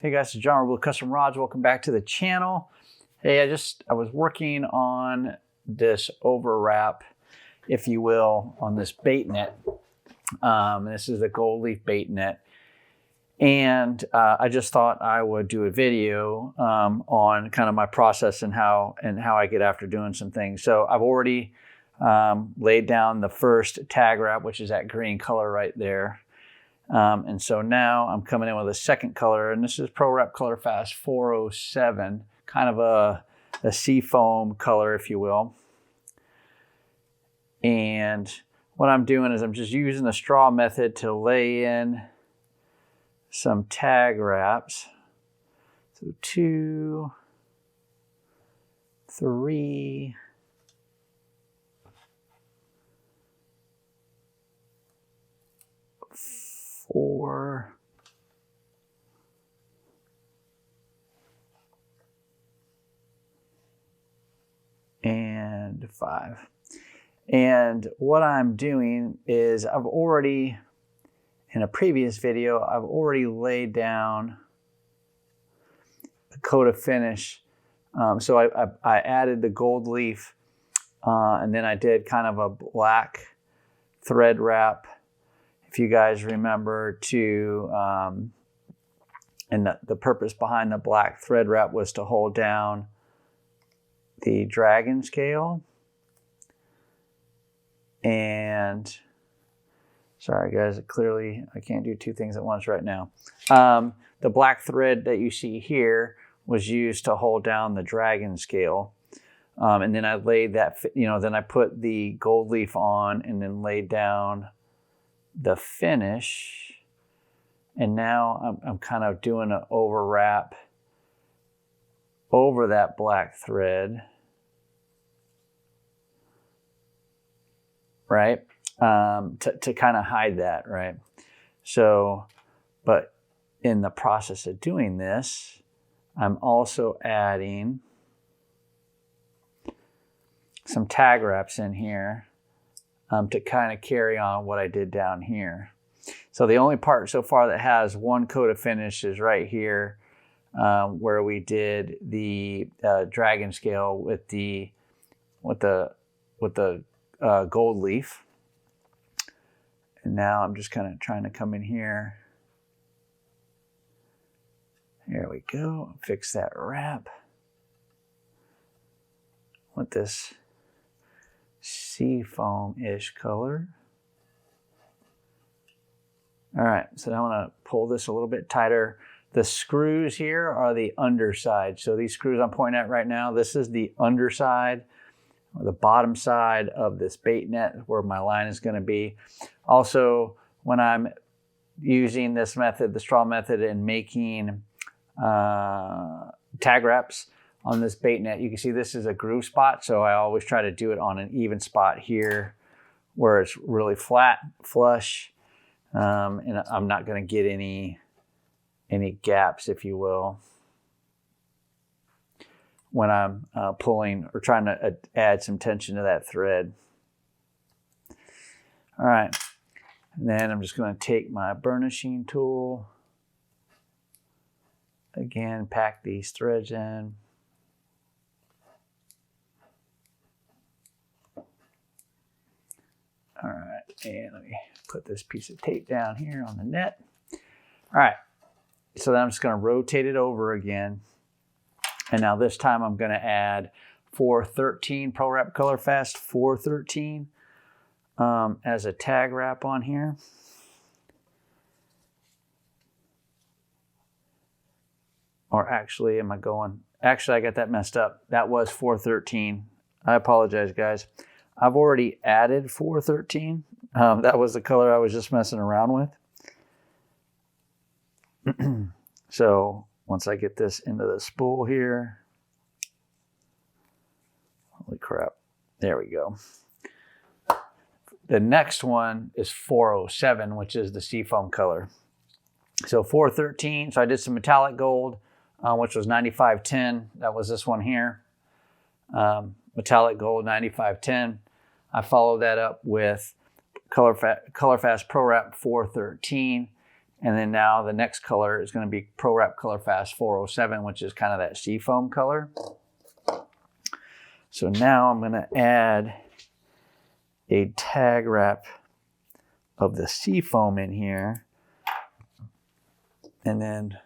Hey guys, it's John, ReelBlue Custom Rods. Welcome back to the channel. Hey, I was working on this overwrap, if you will, on this bait net. This is the gold leaf bait net. And I just thought I would do a video on kind of my process and how I get after doing some things. So I've already laid down the first tag wrap, which is that green color right there. And so now I'm coming in with a second color, and this is ProWrap Color Fast 407, kind of a sea foam color, if you will. And what I'm doing is I'm just using the straw method to lay in some tag wraps. So 2, 3, 4, and 5. And what I'm doing is I've already, in a previous video, I've already laid down a coat of finish. So I added the gold leaf, and then I did kind of a black thread wrap, if you guys remember, to and the purpose behind the black thread wrap was to hold down the dragon scale. And sorry guys, clearly I can't do two things at once right now. The black thread that you see here was used to hold down the dragon scale. And then I laid that, then I put the gold leaf on and then laid down the finish. And now I'm kind of doing an overwrap over that black thread, right? To kind of hide that, right? So, but in the process of doing this, I'm also adding some tag wraps in here to kind of carry on what I did down here. So the only part so far that has one coat of finish is right here, where we did the dragon scale with the gold leaf. And now I'm just kind of trying to come in here. Here we go. Fix that wrap with this sea foam-ish color. All right, so now I'm going to pull this a little bit tighter. The screws here are the underside. So these screws I'm pointing at right now, this is the underside, or the bottom side of this bait net where my line is going to be. Also, when I'm using this method, the straw method, and making tag wraps on this bait net, you can see this is a groove spot. So I always try to do it on an even spot here where it's really flat, flush. And I'm not going to get any gaps, if you will, when I'm pulling or trying to add some tension to that thread. All right, and then I'm just going to take my burnishing tool, again, pack these threads in. All right, and let me put this piece of tape down here on the net. All right, so then I'm just going to rotate it over again. And now this time I'm going to add 413, ProWrap Color Fast 413 as a tag wrap on here. Or actually, actually I got that messed up. That was 413. I apologize, guys. I've already added 413. That was the color I was just messing around with. So once I get this into the spool here, holy crap, there we go. The next one is 407, which is the seafoam color. So 413, so I did some metallic gold, which was 9510. That was this one here. Metallic gold, 9510. I followed that up with Color Fast ProWrap 413. And then now the next color is going to be ProWrap Color Fast 407, which is kind of that seafoam color. So now I'm going to add a tag wrap of the seafoam in here. And then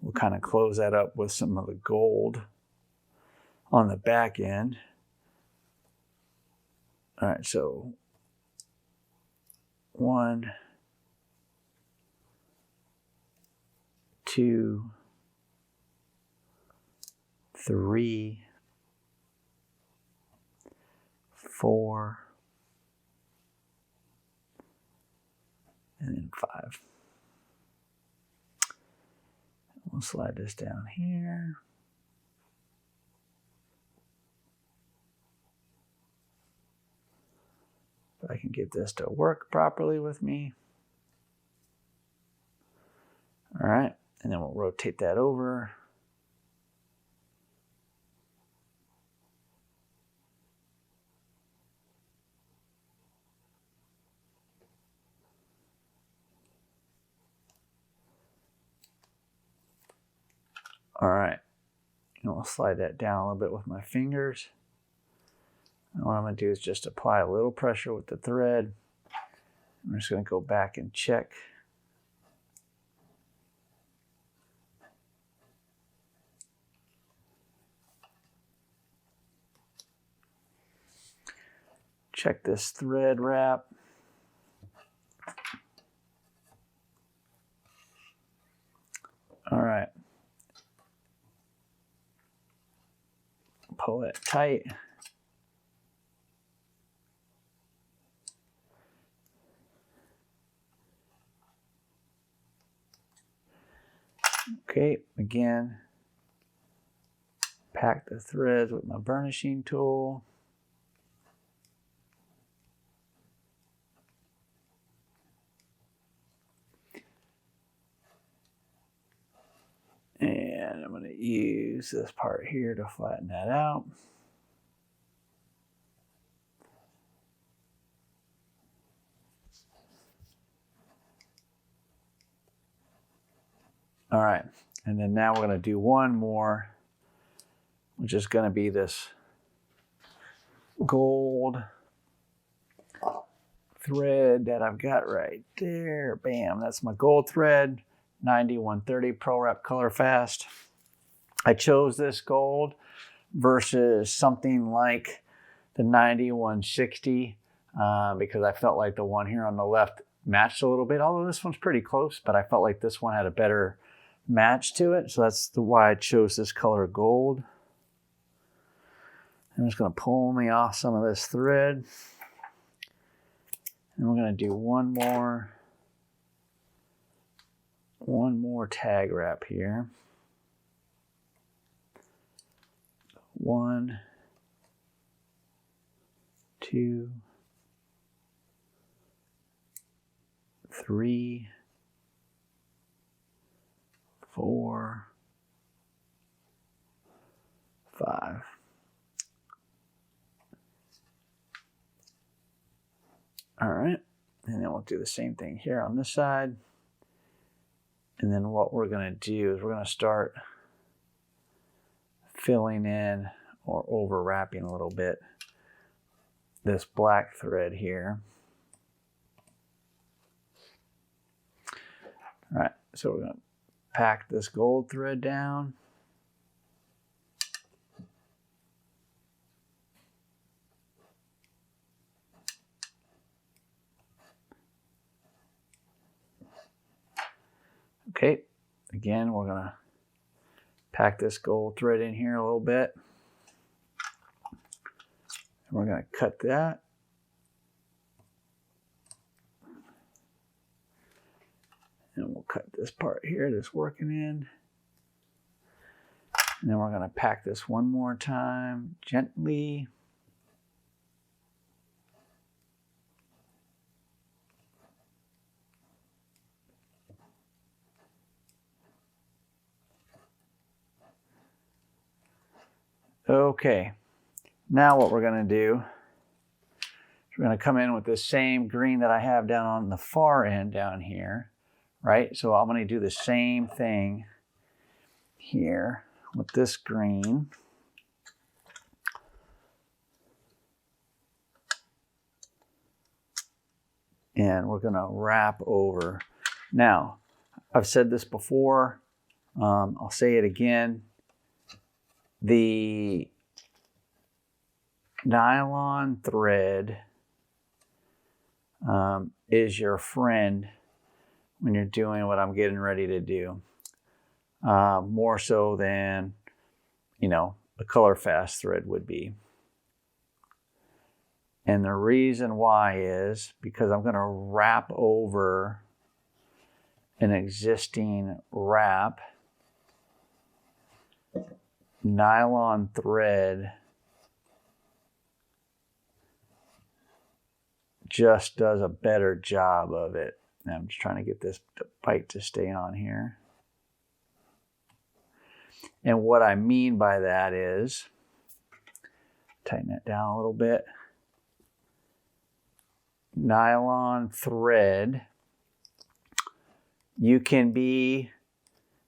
we'll kind of close that up with some of the gold on the back end. All right, so 1, 2, 3, 4, and then 5. We'll slide this down here. If I can get this to work properly with me. All right, and then we'll rotate that over. All right, and I'll slide that down a little bit with my fingers. And what I'm going to do is just apply a little pressure with the thread. I'm just going to go back and check. Check this thread wrap. All right. Pull it tight. Okay, again, pack the threads with my burnishing tool. And I'm going to use this part here to flatten that out. All right, and then now we're going to do one more, which is going to be this gold thread that I've got right there. Bam, that's my gold thread, 9130 ProWrap Color Fast. I chose this gold versus something like the 9160 because I felt like the one here on the left matched a little bit, although this one's pretty close, but I felt like this one had a better match to it. So that's why I chose this color gold. I'm just going to pull me off some of this thread. And we're going to do one more tag wrap here. 1, 2, 3, 4, 5. All right, and then we'll do the same thing here on this side. And then what we're going to do is we're going to start filling in or overwrapping a little bit this black thread here. All right, so we're going to pack this gold thread down. Okay, again, we're going to pack this gold thread in here a little bit. And we're going to cut that. And we'll cut this part here that's working in. And then we're going to pack this one more time gently. Okay, now what we're going to do is we're going to come in with the same green that I have down on the far end down here. right? So I'm going to do the same thing here with this green. And we're going to wrap over. Now, I've said this before. I'll say it again. The nylon thread is your friend when you're doing what I'm getting ready to do. More so than, you know, a color fast thread would be. And the reason why is because I'm going to wrap over an existing wrap. Nylon thread just does a better job of it. Now I'm just trying to get this bite to stay on here. And what I mean by that is, tighten it down a little bit. Nylon thread, you can be,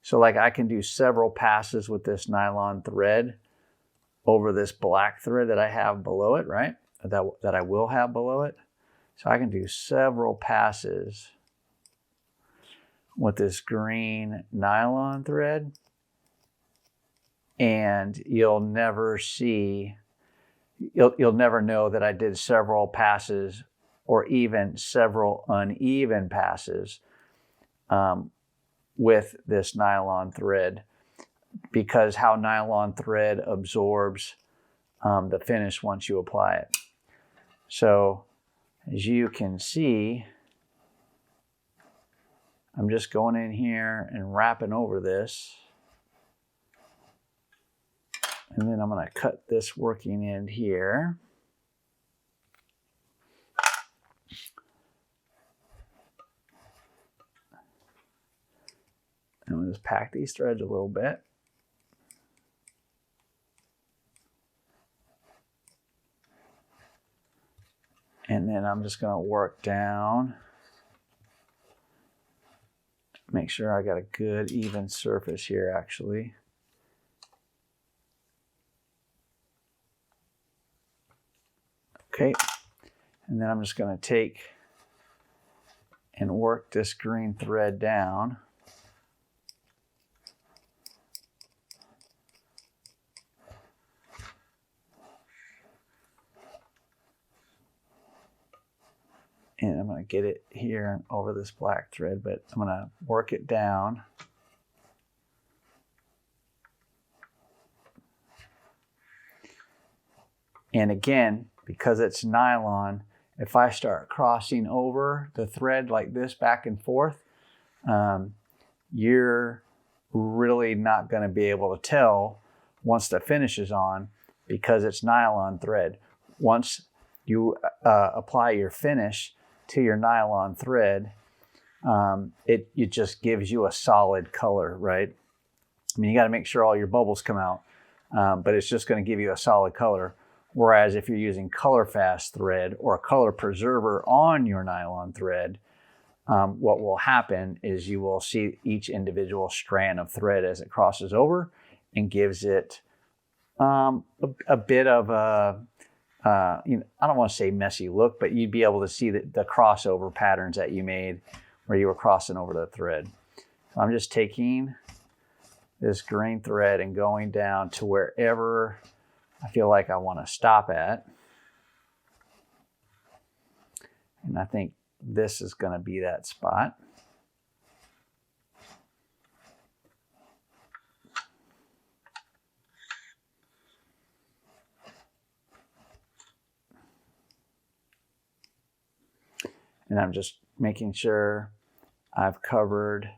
so like I can do several passes with this nylon thread over this black thread that I have below it, right? That I will have below it. So I can do several passes with this green nylon thread, and you'll never know that I did several passes or even several uneven passes with this nylon thread, because how nylon thread absorbs the finish once you apply it. So as you can see, I'm just going in here and wrapping over this. And then I'm going to cut this working end here. I'm going to just pack these threads a little bit. And then I'm just going to work down. Make sure I got a good even surface here actually. Okay. And then I'm just going to take and work this green thread down. And I'm going to get it here over this black thread, but I'm going to work it down. And again, because it's nylon, if I start crossing over the thread like this back and forth, you're really not going to be able to tell once the finish is on, because it's nylon thread. Once you apply your finish to your nylon thread, it just gives you a solid color, right? I mean, you got to make sure all your bubbles come out, but it's just going to give you a solid color. Whereas if you're using color fast thread or a color preserver on your nylon thread, what will happen is you will see each individual strand of thread as it crosses over and gives it a bit of a, I don't want to say messy look, but you'd be able to see the crossover patterns that you made where you were crossing over the thread. So I'm just taking this green thread and going down to wherever I feel like I want to stop at. And I think this is going to be that spot. And I'm just making sure I've covered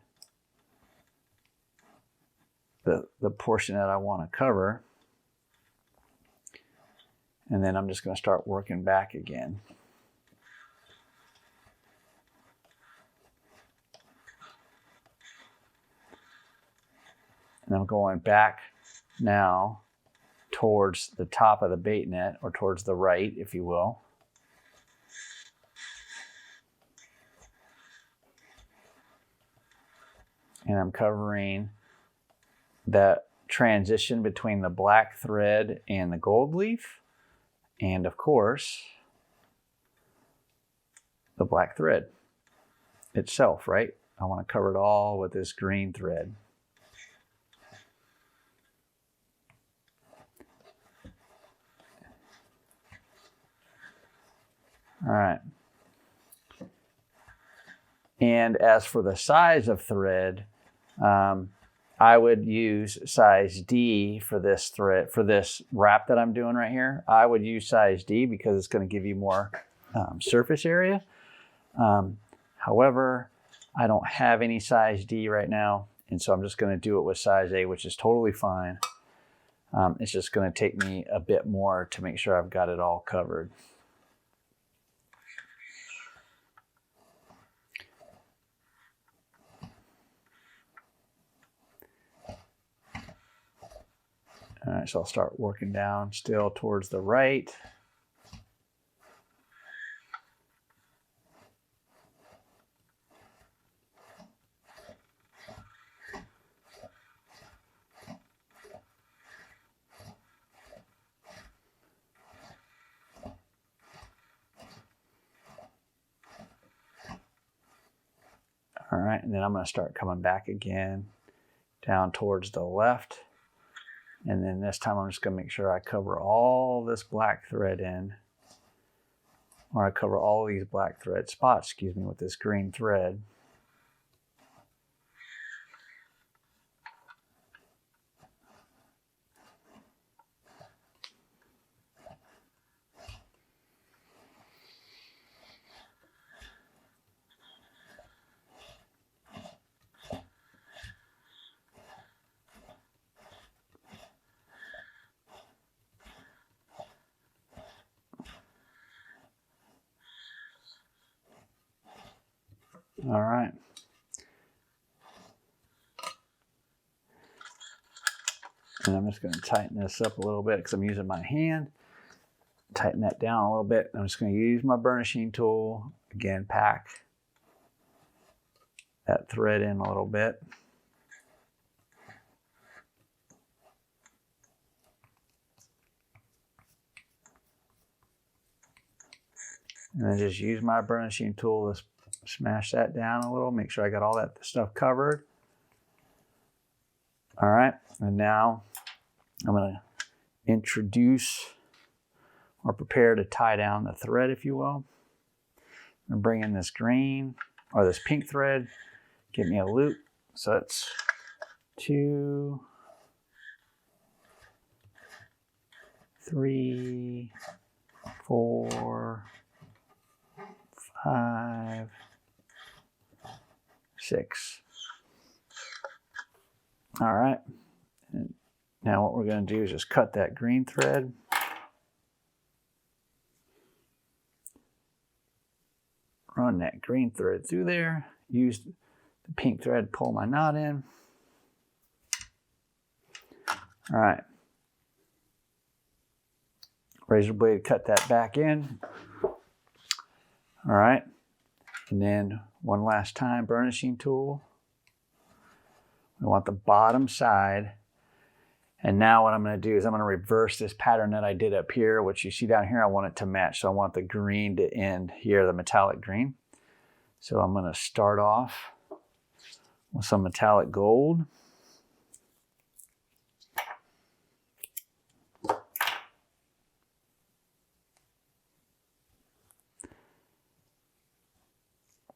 the portion that I want to cover. And then I'm just going to start working back again. And I'm going back now towards the top of the bait net, or towards the right, if you will. and I'm covering that transition between the black thread and the gold leaf, and of course the black thread itself, right? I want to cover it all with this green thread. All right. And as for the size of thread, I would use size D for this thread, for this wrap that I'm doing right here. I would use size D because it's going to give you more surface area. However, I don't have any size D right now, and so I'm just going to do it with size A, which is totally fine. It's just going to take me a bit more to make sure I've got it all covered. All right, so I'll start working down still towards the right. All right, and then I'm going to start coming back again down towards the left. And then this time I'm just going to make sure I cover all this black thread in, or I cover all these black thread spots, excuse me, with this green thread. All right. And I'm just going to tighten this up a little bit because I'm using my hand. Tighten that down a little bit. I'm just going to use my burnishing tool. Again, pack that thread in a little bit. And then just use my burnishing tool to smash that down a little, make sure I got all that stuff covered. All right, and now I'm going to introduce or prepare to tie down the thread, if you will. I'm going to bring in this green or this pink thread, give me a loop. So it's 2, 3, 4, 5, 6. All right. And now what we're going to do is just cut that green thread. Run that green thread through there. Use the pink thread to pull my knot in. All right. Razor blade, cut that back in. All right. And then one last time, burnishing tool. We want the bottom side. And now what I'm going to do is I'm going to reverse this pattern that I did up here, which you see down here. I want it to match. So I want the green to end here, the metallic green. So I'm going to start off with some metallic gold.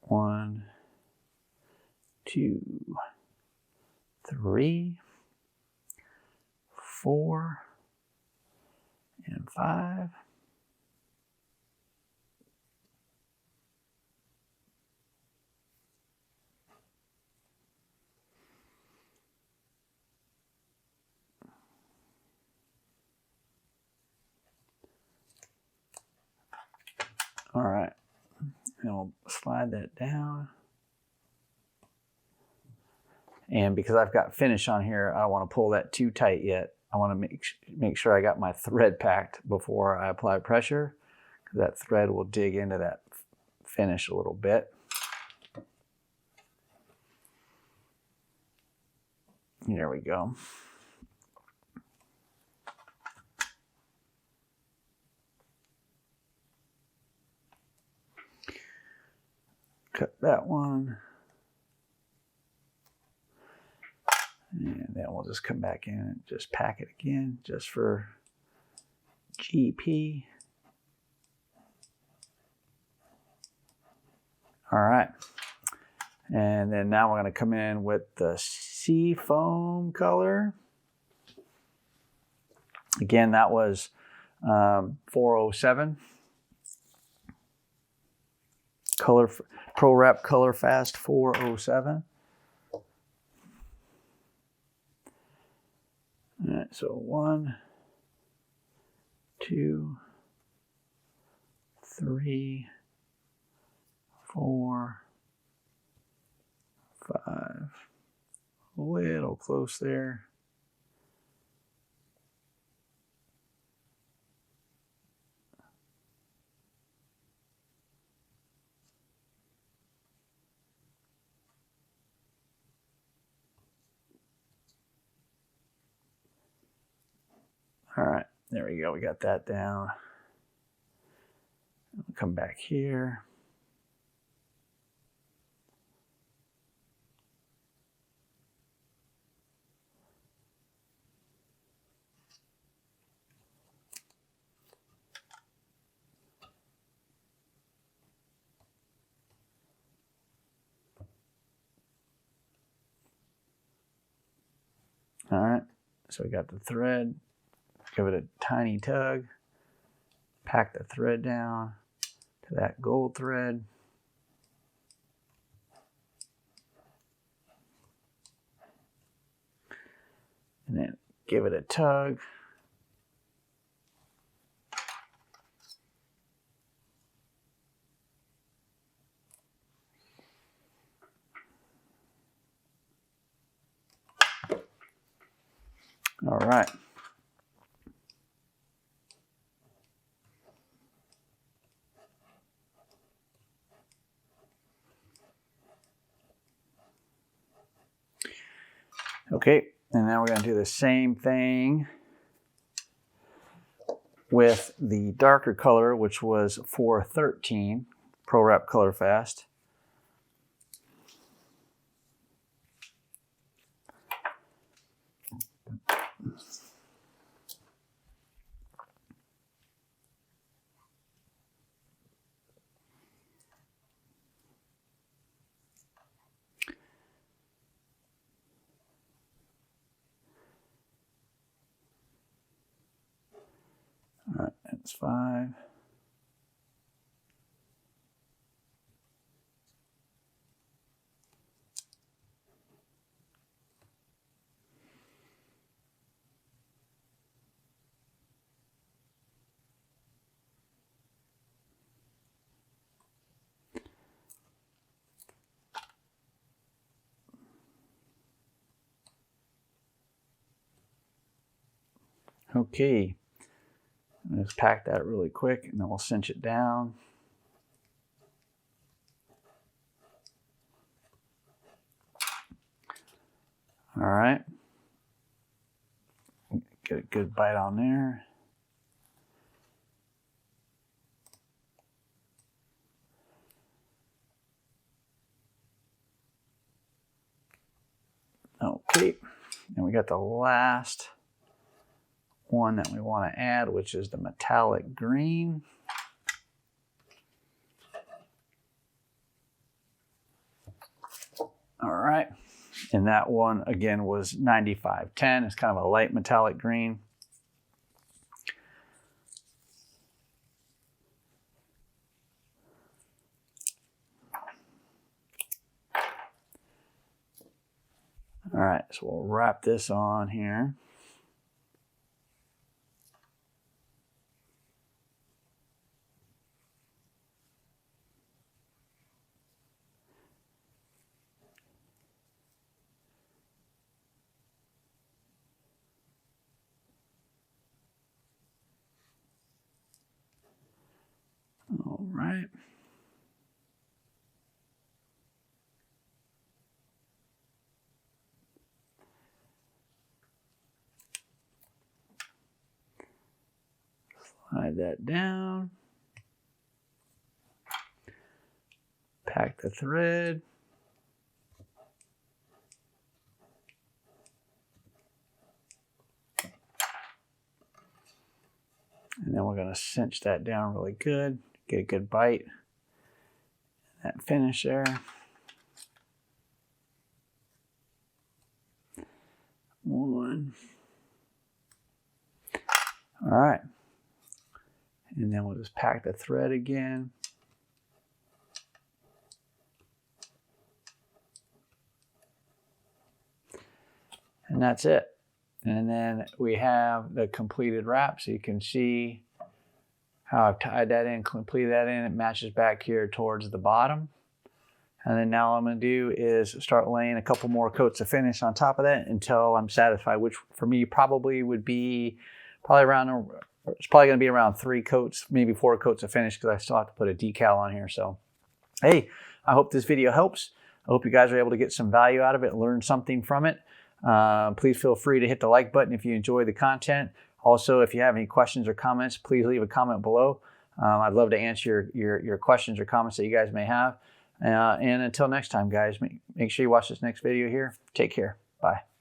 One, 2, 3, 4, and 5. All right, and we'll slide that down. And because I've got finish on here, I don't want to pull that too tight yet. I want to make sure I got my thread packed before I apply pressure, because that thread will dig into that finish a little bit. There we go. Cut that one. And then we'll just come back in and just pack it again, just for GP. All right. And then now we're going to come in with the sea foam color. Again, that was 407. Color Pro Wrap Color Fast 407. All right, so 1, 2, 3, 4, 5. A little close there. All right, there we go. We got that down. We'll come back here. All right, so we got the thread. Give it a tiny tug. Pack the thread down to that gold thread. And then give it a tug. All right. Okay, and now we're going to do the same thing with the darker color, which was 413, Pro Wrap Color Fast. All right, that's 5. Okay, let's pack that really quick and then we'll cinch it down. All right, get a good bite on there. Okay, and we got the last one that we want to add, which is the metallic green. All right, and that one again was 9510. It's kind of a light metallic green. All right, so we'll wrap this on here. All right. Slide that down. Pack the thread. And then we're going to cinch that down really good. Get a good bite. That finish there. One. All right. And then we'll just pack the thread again. And that's it. And then we have the completed wrap. So you can see how I've tied that in, completed that in. It matches back here towards the bottom. And then now all I'm going to do is start laying a couple more coats of finish on top of that until I'm satisfied, which for me probably would be around, it's probably going to be around 3 coats, maybe 4 coats of finish, because I still have to put a decal on here. So, hey, I hope this video helps. I hope you guys are able to get some value out of it, learn something from it. Please feel free to hit the like button if you enjoy the content. Also, if you have any questions or comments, please leave a comment below. I'd love to answer your questions or comments that you guys may have. And until next time, guys, make sure you watch this next video here. Take care. Bye.